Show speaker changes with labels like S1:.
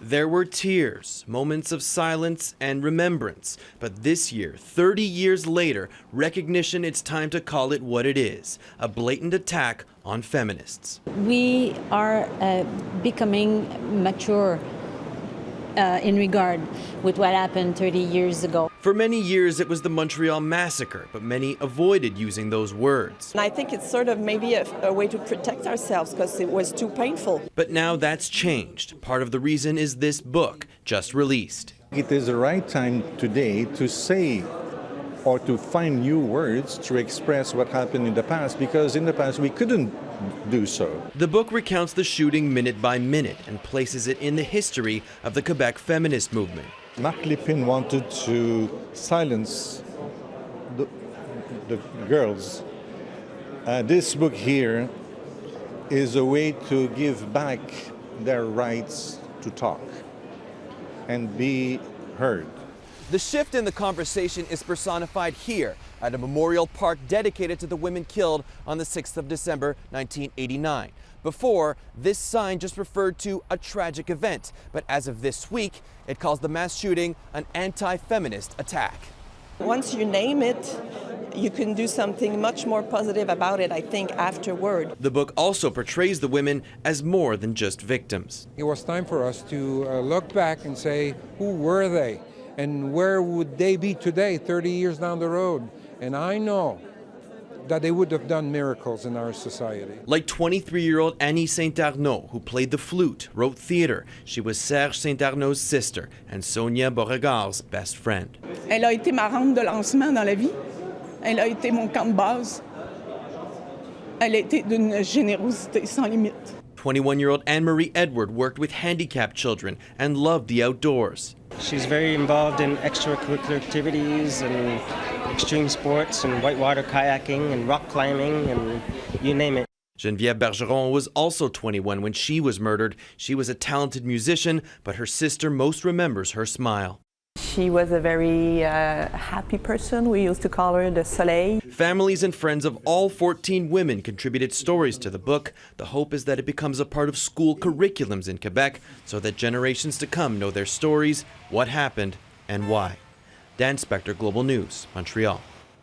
S1: There were tears, moments of silence and remembrance. But this year, 30 years later, recognition it's time to call it what it is, a blatant attack on feminists.
S2: We are becoming mature in regard with what happened 30 years ago.
S1: For many years, it was the Montreal massacre, but many avoided using those words.
S3: And I think it's sort of maybe a way to protect ourselves because it was too painful.
S1: But now that's changed. Part of the reason is this book, just released.
S4: It is the right time today to say or to find new words to express what happened in the past, because in the past we couldn't do so.
S1: The book recounts the shooting minute by minute and places it in the history of the Quebec feminist movement.
S4: Marc Lépine wanted to silence the girls. This book here is a way to give back their rights to talk and be heard.
S1: The shift in the conversation is personified here at a memorial park dedicated to the women killed on the 6th of December, 1989. Before, this sign just referred to a tragic event, but as of this week, it calls the mass shooting an anti-feminist attack.
S3: Once you name it, you can do something much more positive about it, I think, afterward.
S1: The book also portrays the women as more than just victims.
S5: It was time for us to look back and say, who were they? And where would they be today, 30 years down the road? And I know that they would have done miracles in our society.
S1: Like 23-year-old Annie Saint-Arnaud, who played the flute, wrote theater. She was Serge Saint-Arnaud's sister and Sonia Beauregard's best friend.
S6: Elle a été ma rampe de lancement dans la vie. Elle a été mon camp de base. Elle a été d'une générosité sans limite.
S1: 21-year-old Anne-Marie Edward worked with handicapped children and loved the outdoors.
S7: She's very involved in extracurricular activities and extreme sports and whitewater kayaking and rock climbing and you name it.
S1: Geneviève Bergeron was also 21 when she was murdered. She was a talented musician, but her sister most remembers her smile.
S8: She was a very happy person. We used to call her the Soleil.
S1: Families and friends of all 14 women contributed stories to the book. The hope is that it becomes a part of school curriculums in Quebec so that generations to come know their stories, what happened, and why. Dan Spector, Global News, Montreal.